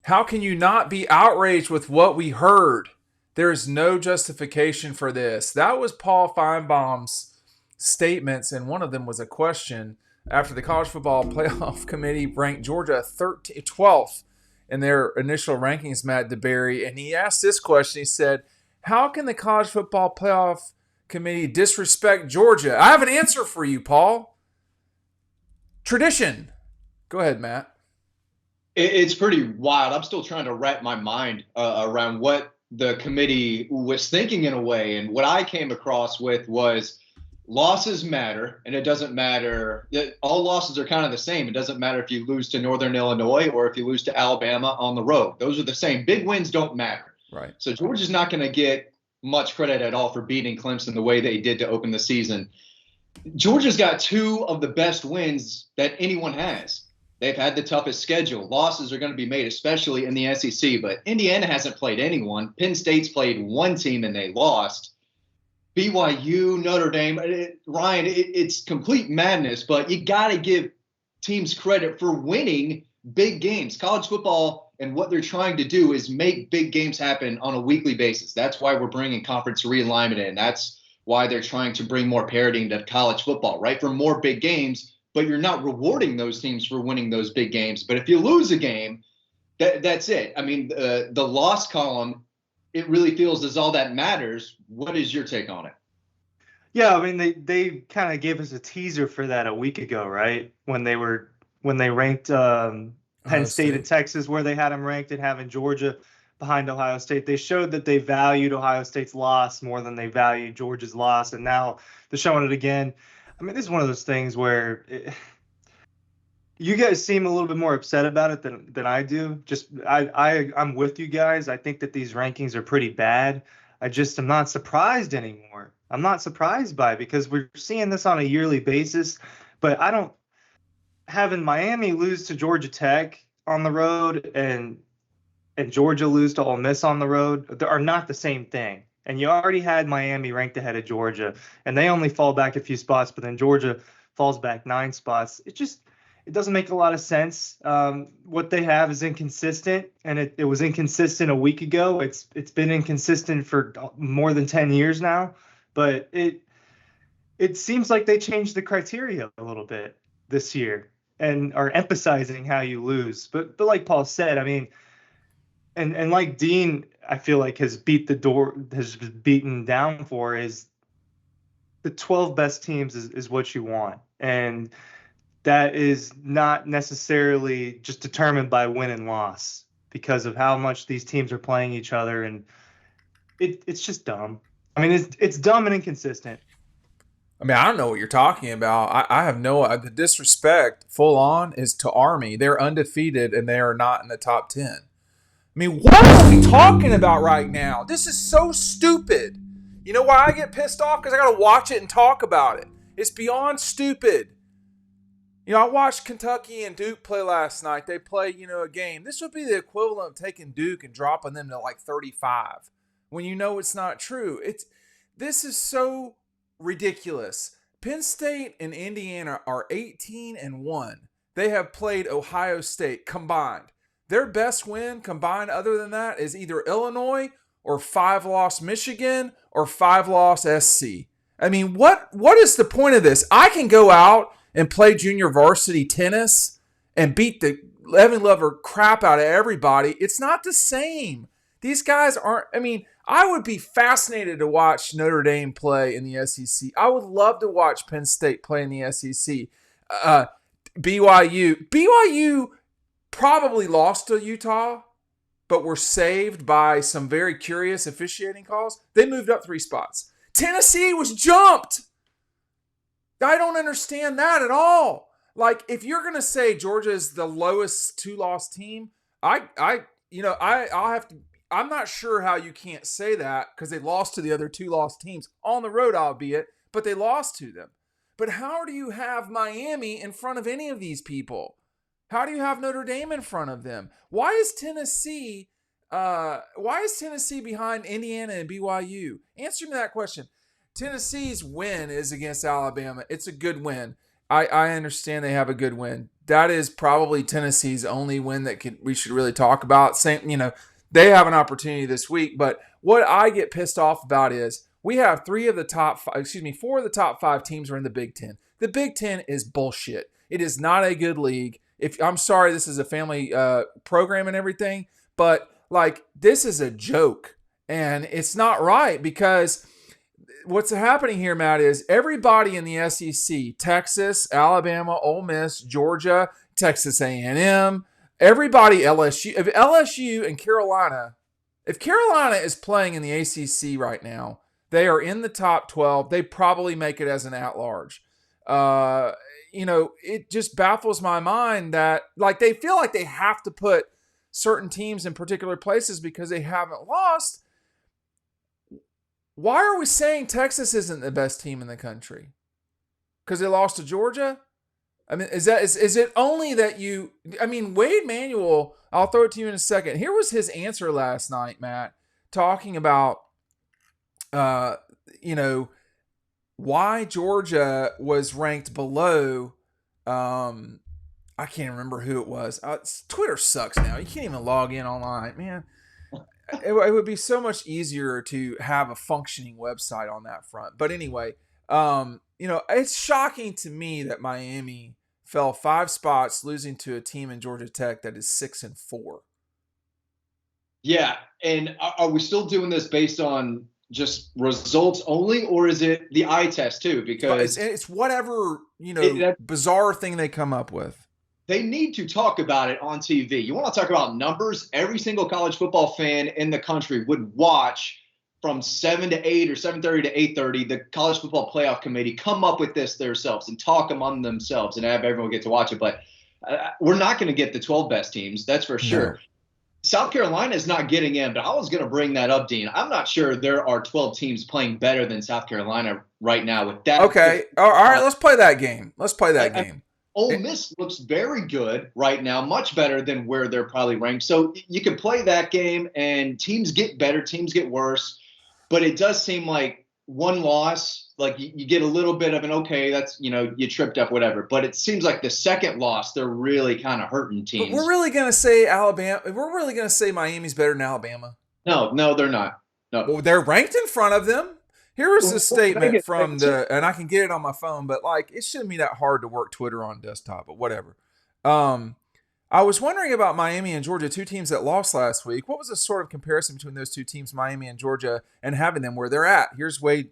How can you not be outraged with what we heard? There is no justification for this. That was Paul Finebaum's statements, and one of them was a question after the College Football Playoff Committee ranked Georgia 12th in their initial rankings, Matt DeBerry, and he asked this question. He said, how can the College Football Playoff Committee disrespect Georgia? I have an answer for you, Paul. Tradition. Go ahead, Matt. It's pretty wild. I'm still trying to wrap my mind around what the committee was thinking in a way. And what I came across with was losses matter, and it doesn't matter. All losses are kind of the same. It doesn't matter if you lose to Northern Illinois or if you lose to Alabama on the road. Those are the same. Big wins don't matter. Right. So Georgia's not going to get much credit at all for beating Clemson the way they did to open the season. Georgia's got two of the best wins that anyone has. They've had the toughest schedule. Losses are going to be made, especially in the SEC. But Indiana hasn't played anyone. Penn State's played one team and they lost. BYU, Notre Dame, Ryan, it's complete madness. But you got to give teams credit for winning big games. College football and what they're trying to do is make big games happen on a weekly basis. That's why we're bringing conference realignment in. That's why they're trying to bring more parity into college football, right? For more big games. But you're not rewarding those teams for winning those big games. But if you lose a game, that's it. I mean, the loss column, it really feels as all that matters. What is your take on it? Yeah, I mean, they kind of gave us a teaser for that a week ago, right? When they ranked Penn State and Texas, where they had them ranked, and having Georgia behind Ohio State. They showed that they valued Ohio State's loss more than they valued Georgia's loss, and now they're showing it again. I mean, this is one of those things where you guys seem a little bit more upset about it than I do. I'm with you guys. I think that these rankings are pretty bad. I'm not surprised anymore. I'm not surprised by it because we're seeing this on a yearly basis. But having Miami lose to Georgia Tech on the road and Georgia lose to Ole Miss on the road are not the same thing. And you already had Miami ranked ahead of Georgia, and they only fall back a few spots, but then Georgia falls back 9 spots. It doesn't make a lot of sense. What they have is inconsistent, and it was inconsistent a week ago. It's been inconsistent for more than 10 years now, but it seems like they changed the criteria a little bit this year and are emphasizing how you lose. But like Paul said, I mean, and like Dean, I feel like has beaten down for is the 12 best teams is what you want. And that is not necessarily just determined by win and loss because of how much these teams are playing each other. And it's just dumb. I mean, it's dumb and inconsistent. I mean, I don't know what you're talking about. I have the disrespect full on is to Army. They're undefeated and they are not in the top 10. I mean, what are we talking about right now? This is so stupid. You know why I get pissed off? Because I got to watch it and talk about it. It's beyond stupid. You know, I watched Kentucky and Duke play last night. They play, a game. This would be the equivalent of taking Duke and dropping them to like 35 when you know it's not true. This is so ridiculous. Penn State and Indiana are 18-1. They have played Ohio State combined. Their best win combined other than that is either Illinois or 5-loss Michigan or 5-loss SC. I mean, what is the point of this? I can go out and play junior varsity tennis and beat the Evan Lover crap out of everybody. It's not the same. These guys aren't, I would be fascinated to watch Notre Dame play in the SEC. I would love to watch Penn State play in the SEC. BYU probably lost to Utah, but were saved by some very curious officiating calls. They moved up 3 spots. Tennessee was jumped. I don't understand that at all. Like, if you're going to say Georgia is the lowest 2-loss team, I'm not sure how you can't say that because they lost to the other 2-loss teams on the road, albeit, but they lost to them. But how do you have Miami in front of any of these people? How do you have Notre Dame in front of them? Why is Tennessee behind Indiana and BYU? Answer me that question. Tennessee's win is against Alabama. It's a good win. I understand they have a good win. that is probably Tennessee's only win that we should really talk about. Same, they have an opportunity this week, but what I get pissed off about is we have 4 of the top 5 teams are in the Big Ten. The Big Ten is bullshit. It is not a good league. I'm sorry, this is a family program and everything, but like this is a joke, and it's not right because what's happening here, Matt, is everybody in the SEC, Texas, Alabama, Ole Miss, Georgia, Texas A&M, everybody, LSU and Carolina, if Carolina is playing in the ACC right now, they are in the top 12. They probably make it as an at-large. It just baffles my mind that like they feel like they have to put certain teams in particular places because they haven't lost. Why are we saying Texas isn't the best team in the country? Because they lost to Georgia? I mean, is it only that Wade Manuel, I'll throw it to you in a second. Here was his answer last night, Matt, talking about, why Georgia was ranked below, I can't remember who it was. Twitter sucks now. You can't even log in online, man. It would be so much easier to have a functioning website on that front. But anyway, it's shocking to me that Miami fell 5 spots, losing to a team in Georgia Tech that is 6-4. Yeah, and are we still doing this based on just results only, or is it the eye test too? Because it's whatever bizarre thing they come up with. They need to talk about it on TV. You want to talk about numbers? Every single college football fan in the country would watch from 7 to 8 or 7:30 to 8:30 the College Football Playoff Committee come up with this themselves and talk among themselves and have everyone get to watch it. But we're not going to get the 12 best teams, that's for sure. No. South Carolina is not getting in, but I was going to bring that up, Dean. I'm not sure there are 12 teams playing better than South Carolina right now with that. Okay. All right. Let's play that game. Ole Miss looks very good right now, much better than where they're probably ranked. So you can play that game, and teams get better, teams get worse. But it does seem like one loss, like you get a little bit of an okay, that's, you tripped up, whatever. But it seems like the second loss, they're really kind of hurting teams. But we're really going to say Alabama. We're really going to say Miami's better than Alabama. No, they're not. No. Well, they're ranked in front of them. Here is the statement from and I can get it on my phone, but like it shouldn't be that hard to work Twitter on desktop, but whatever. I was wondering about Miami and Georgia, 2 teams that lost last week. What was the sort of comparison between those 2 teams, Miami and Georgia, and having them where they're at? Here's Wade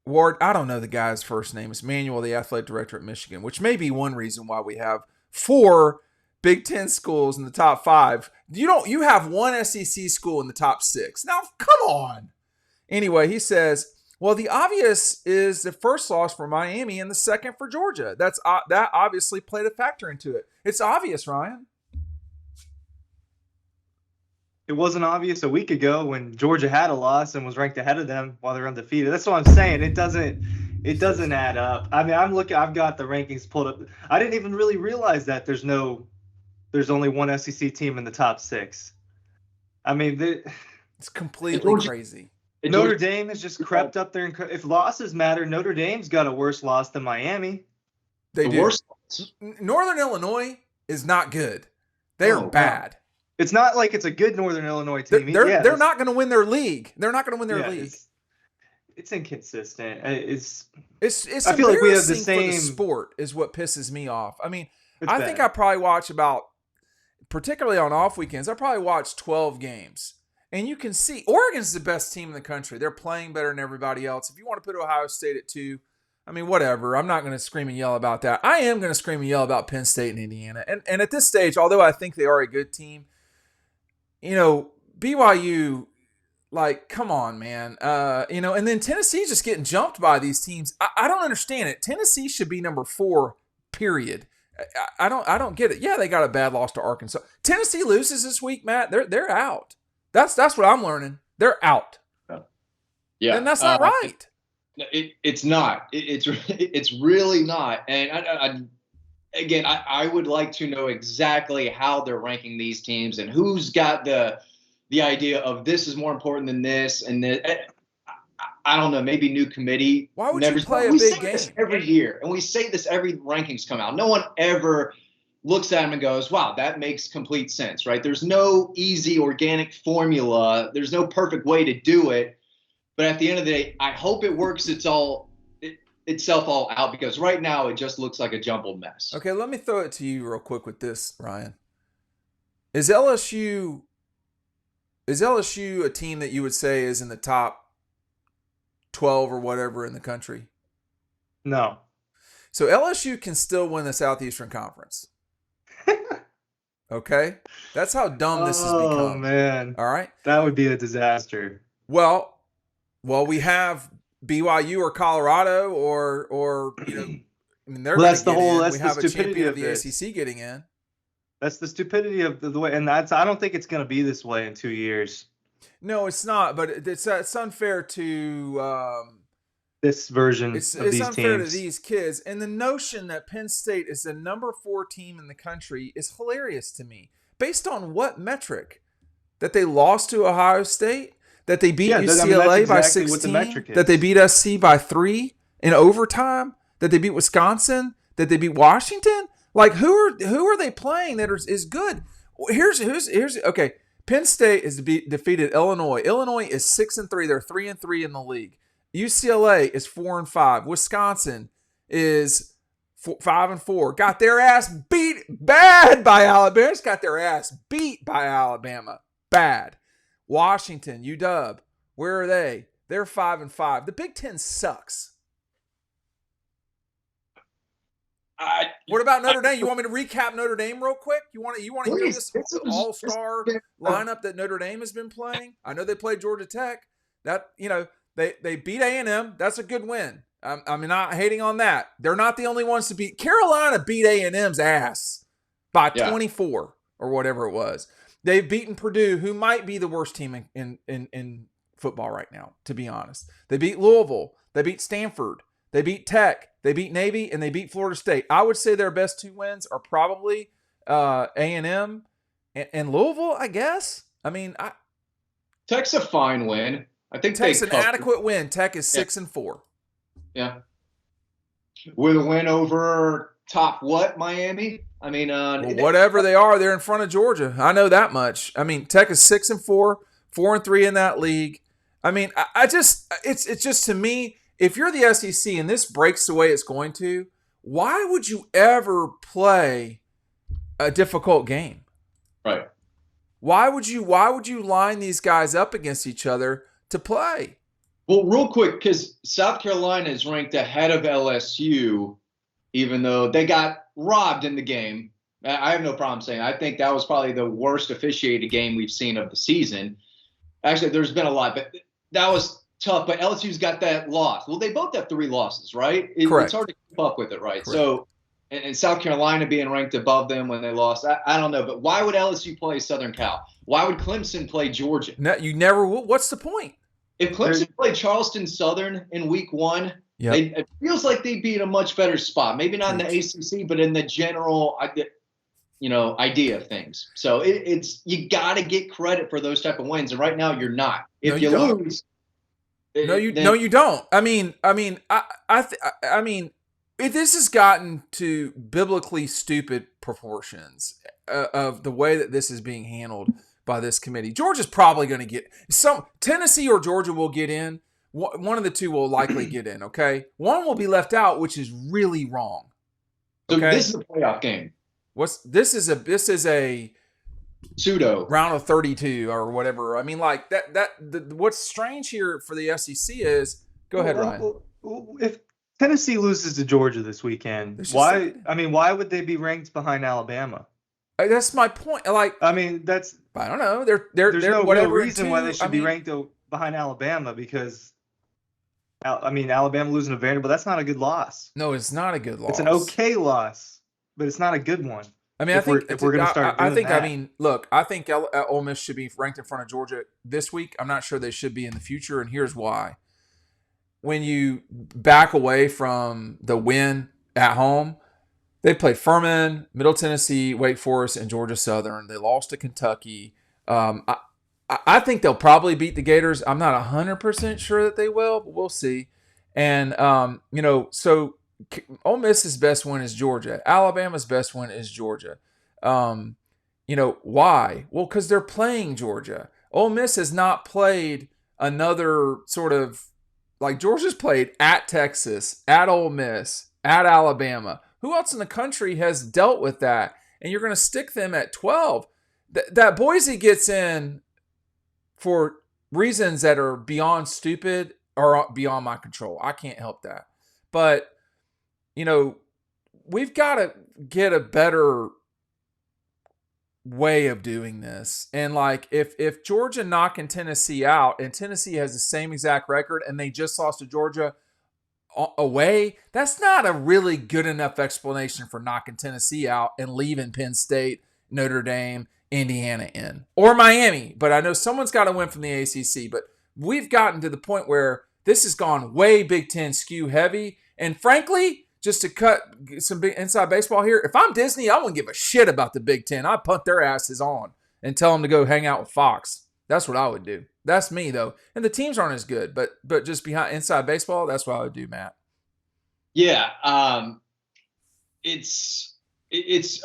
Ward. I don't know the guy's first name. It's Manuel, the athletic director at Michigan, which may be one reason why we have 4 Big Ten schools in the top 5. You have 1 SEC school in the top 6. Now, come on. Anyway, he says, well, the obvious is the first loss for Miami and the second for Georgia. That obviously played a factor into it. It's obvious, Ryan. It wasn't obvious a week ago when Georgia had a loss and was ranked ahead of them while they're undefeated. That's what I'm saying. It doesn't add up. I mean, I've got the rankings pulled up. I didn't even really realize that there's only 1 SEC team in the top 6. I mean, it's completely crazy. Notre Dame has just crept up there. If losses matter, Notre Dame's got a worse loss than Miami. They do. Northern Illinois is not good. They're bad. It's not like it's a good Northern Illinois team. They're not going to win their league. They're not going to win their league. It's inconsistent. It's I feel like we have the same for the sport is what pisses me off. I mean, I think I probably watch particularly on off weekends, I probably watch 12 games. And you can see Oregon's the best team in the country. They're playing better than everybody else. If you want to put Ohio State at 2, I mean, whatever. I'm not going to scream and yell about that. I am going to scream and yell about Penn State and Indiana. And at this stage, although I think they are a good team, BYU, like, come on, man. And then Tennessee's just getting jumped by these teams. I don't understand it. Tennessee should be number 4, period. I don't get it. Yeah, they got a bad loss to Arkansas. Tennessee loses this week, Matt. They're out. That's what I'm learning. They're out. Yeah, and that's not right. It's not. It's really not. And I would like to know exactly how they're ranking these teams and who's got the idea of this is more important than this and this. I don't know, maybe new committee. Why would you play a we big say this game? every year, and we say this every rankings come out. No one ever looks at them and goes, wow, that makes complete sense, right? There's no easy organic formula. There's no perfect way to do it. But at the end of the day, I hope it works itself all out, because right now it just looks like a jumbled mess. Okay, let me throw it to you real quick with this, Ryan. Is LSU a team that you would say is in the top 12 or whatever in the country? No. So LSU can still win the Southeastern Conference. Okay? That's how dumb this has become. Oh, man. All right? That would be a disaster. Well, we have BYU or Colorado or you know, I mean, they're Well, going that's to the get whole- in. that's We the have a stupidity champion of of the this. ACC getting in. That's the stupidity of the way, and I don't think it's going to be this way in 2 years. No, it's not. But it's unfair to This version it's of these unfair teams. to these kids. And the notion that Penn State is the number 4 team in the country is hilarious to me. Based on what metric? That they lost to Ohio State? That they beat UCLA by 16? That they beat SC by 3 in overtime? That they beat Wisconsin? That they beat Washington? Like, who are they playing that is good? Here's okay. Penn State has defeated Illinois. Illinois is 6-3. They're 3-3 in the league. UCLA is 4-5. Wisconsin is 5-4. Got their ass beat bad by Alabama. Just got their ass beat by Alabama. Bad. Washington, UW. Where are they? They're 5-5. The Big Ten sucks. What about Notre Dame? You want me to recap Notre Dame real quick? You want to hear this all-star lineup that Notre Dame has been playing? I know they played Georgia Tech. That, you know, they beat A&M. That's a good win. I'm not hating on that. They're not the only ones to beat. Carolina beat A&M's ass by 24 or whatever it was. They've beaten Purdue, who might be the worst team in football right now, to be honest. They beat Louisville. They beat Stanford. They beat Tech. They beat Navy, and they beat Florida State. I would say their best 2 wins are probably A&M and Louisville, I guess. I mean, Tech's a fine win. I think Tech's an adequate win. Tech is 6-4. Yeah. With a win over top what, Miami? I mean, whatever they are, they're in front of Georgia. I know that much. I mean, Tech is 6-4, 4-3 in that league. I mean, it's just, to me, if you're the SEC and this breaks the way it's going to, why would you ever play a difficult game? Right. Why would you line these guys up against each other to play? Well, real quick, because South Carolina is ranked ahead of LSU, even though they got robbed in the game. I have no problem saying I think that was probably the worst officiated game we've seen of the season. Actually, there's been a lot, but that was tough. But LSU's got that loss. Well, they both have 3 losses, right? Correct. It's hard to keep up with it, right? Correct. So, and South Carolina being ranked above them when they lost, I don't know. But why would LSU play Southern Cal? Why would Clemson play Georgia? No, you never will. What's the point? If Clemson played Charleston Southern in week 1, it feels like they'd be in a much better spot. Maybe not in the ACC, but in the general, idea of things. So it's you got to get credit for those type of wins, and right now you're not. If you lose, no, you don't. I mean, if this has gotten to biblically stupid proportions of the way that this is being handled by this committee. Georgia's probably going to get Tennessee or Georgia will get in. One of the two will likely get in. Okay, one will be left out, which is really wrong. Okay? So this is a playoff game. This is a pseudo round of 32 or whatever. I mean, like what's strange here for the SEC is go ahead, Ryan. If Tennessee loses to Georgia this weekend, why would they be ranked behind Alabama? That's my point. Like, I mean, I don't know. There's no real reason why they should be ranked behind Alabama, because Alabama losing to Vanderbilt, that's not a good loss. No, it's not a good loss. It's an okay loss, but it's not a good one. I mean, if we're going to start doing that. I mean, look, I think Ole Miss should be ranked in front of Georgia this week. I'm not sure they should be in the future, and here's why. When you back away from the win at home, they played Furman, Middle Tennessee, Wake Forest, and Georgia Southern. They lost to Kentucky. I think they'll probably beat the Gators. I'm not 100% sure that they will, but we'll see. And so Ole Miss's best win is Georgia. Alabama's best win is Georgia. Why? Well, because they're playing Georgia. Ole Miss has not played another sort of like Georgia's played at Texas, at Ole Miss, at Alabama. Who else in the country has dealt with that? And you're going to stick them at 12. That Boise gets in for reasons that are beyond stupid or beyond my control. I can't help that. But, we've got to get a better way of doing this. And like if Georgia knocking Tennessee out and Tennessee has the same exact record and they just lost to Georgia away, that's not a really good enough explanation for knocking Tennessee out and leaving Penn State, Notre Dame, Indiana in, or Miami. But I know someone's got to win from the ACC. But we've gotten to the point where this has gone way Big Ten skew heavy. And frankly, just to cut some big inside baseball here, if I'm Disney, I wouldn't give a shit about the Big Ten. I'd punt their asses on and tell them to go hang out with Fox. That's what I would do. That's me, though. And the teams aren't as good, but just behind inside baseball, that's what I would do, Matt. Yeah, it's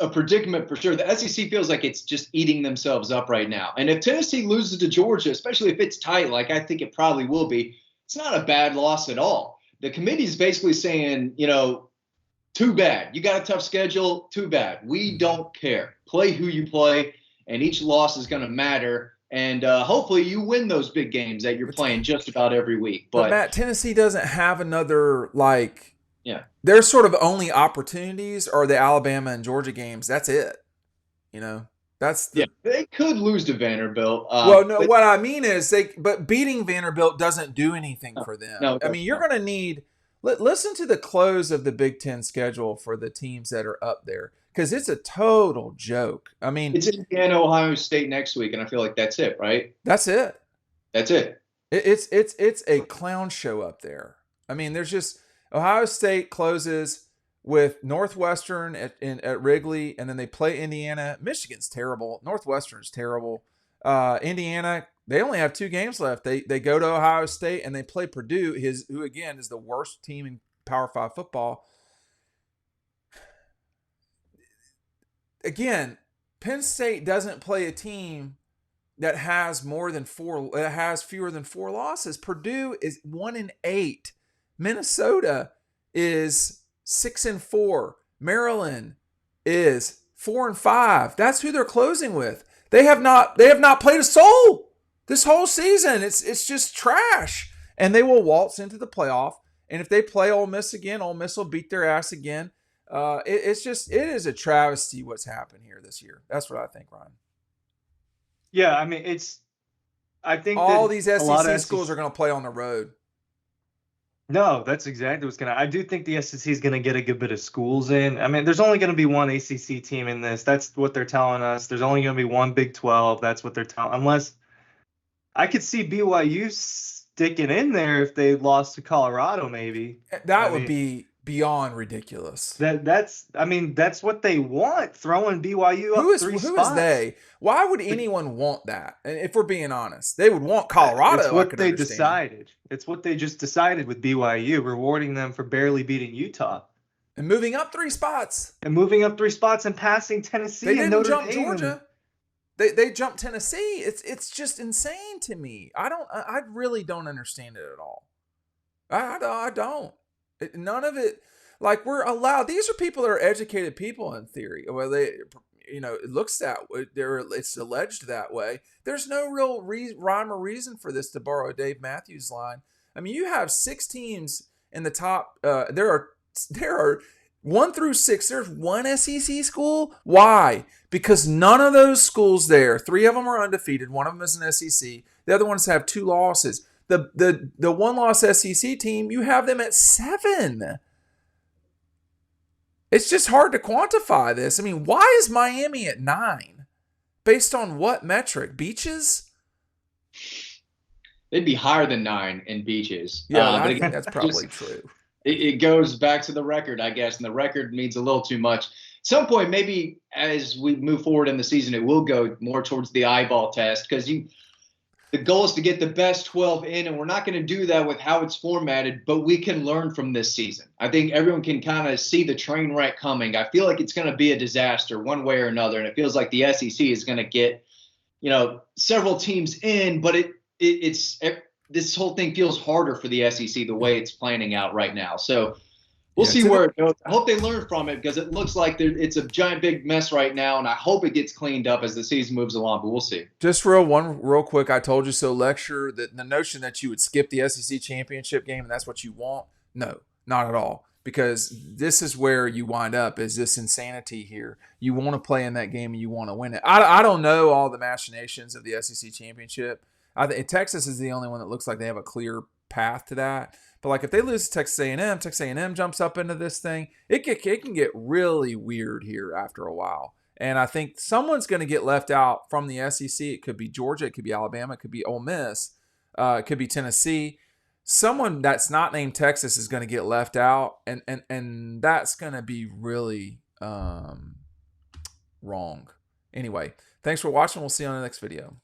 a predicament for sure. The SEC feels like it's just eating themselves up right now. And if Tennessee loses to Georgia, especially if it's tight, like I think it probably will be, it's not a bad loss at all. The committee's basically saying, too bad. You got a tough schedule. Too bad. We don't care. Play who you play, and each loss is going to matter. And hopefully you win those big games that you're playing just about every week. But Matt, Tennessee doesn't have another yeah. Their sort of only opportunities are the Alabama and Georgia games. That's it. They could lose to Vanderbilt. What I mean is but beating Vanderbilt doesn't do anything for them. No, I mean, you're going to need. Listen to the close of the Big Ten schedule for the teams that are up there, because it's a total joke. I mean, it's Indiana, Ohio State next week, and I feel like that's it, right? That's it. That's it. It's a clown show up there. I mean, there's just Ohio State closes with Northwestern at Wrigley, and then they play Indiana. Michigan's terrible. Northwestern's terrible. Indiana, they only have 2 games left. They go to Ohio State and they play Purdue, who again is the worst team in Power 5 football. Again, Penn State doesn't play a team that has fewer than 4 losses. Purdue is 1-8. Minnesota is 6-4. Maryland is 4-5. That's who they're closing with. They have not played a soul this whole season. It's just trash. And they will waltz into the playoff. And if they play Ole Miss again, Ole Miss will beat their ass again. It is a travesty what's happened here this year. That's what I think, Ryan. Yeah, I mean, I think all these SEC schools are going to play on the road. No, that's exactly what's going to. I do think the SEC is going to get a good bit of schools in. I mean, there's only going to be one ACC team in this. That's what they're telling us. There's only going to be one Big 12. That's what they're telling. Unless I could see BYU sticking in there if they lost to Colorado, maybe. That would be beyond ridiculous. That's what they want. Throwing BYU up 3 spots. Who is they? Why would anyone want that? And if we're being honest, they would want Colorado. It's what they decided. It's what they just decided with BYU, rewarding them for barely beating Utah and moving up 3 spots. And passing Tennessee. They and didn't jump Dame. Georgia. They jumped Tennessee. It's just insane to me. I really don't understand it at all. I don't. None of it. Like, we're allowed. These are people that are educated people in theory. Well, it looks that way. It's alleged that way. There's no real rhyme or reason for this, to borrow Dave Matthews' line. I mean, you have 6 teams in the top. There are 1 through 6. There's one SEC school. Why? Because none of those schools there. 3 of them are undefeated. 1 of them is an SEC. The other ones have 2 losses. The 1-loss SEC team, you have them at 7. It's just hard to quantify this. I mean, why is Miami at 9? Based on what metric? Beaches? They'd be higher than 9 in beaches. Yeah, I think that's probably true. It goes back to the record, I guess, and the record means a little too much. At some point, maybe as we move forward in the season, it will go more towards the eyeball test, because The goal is to get the best 12 in, and we're not going to do that with how it's formatted, but we can learn from this season. I think everyone can kind of see the train wreck coming. I feel like it's going to be a disaster one way or another, and it feels like the SEC is going to get, several teams in, but it's this whole thing feels harder for the SEC the way it's planning out right now. So we'll see where it goes. I hope they learn from it because it looks like it's a giant big mess right now, and I hope it gets cleaned up as the season moves along, but we'll see. Just real quick, I told you so lecture, that the notion that you would skip the SEC championship game and that's what you want, no, not at all. Because this is where you wind up, is this insanity here. You want to play in that game and you want to win it. I don't know all the machinations of the SEC championship. I think Texas is the only one that looks like they have a clear path to that. But like if they lose to Texas A&M jumps up into this thing. It can get really weird here after a while. And I think someone's going to get left out from the SEC. It could be Georgia, it could be Alabama, it could be Ole Miss, it could be Tennessee. Someone that's not named Texas is going to get left out, and that's going to be really wrong. Anyway, thanks for watching. We'll see you on the next video.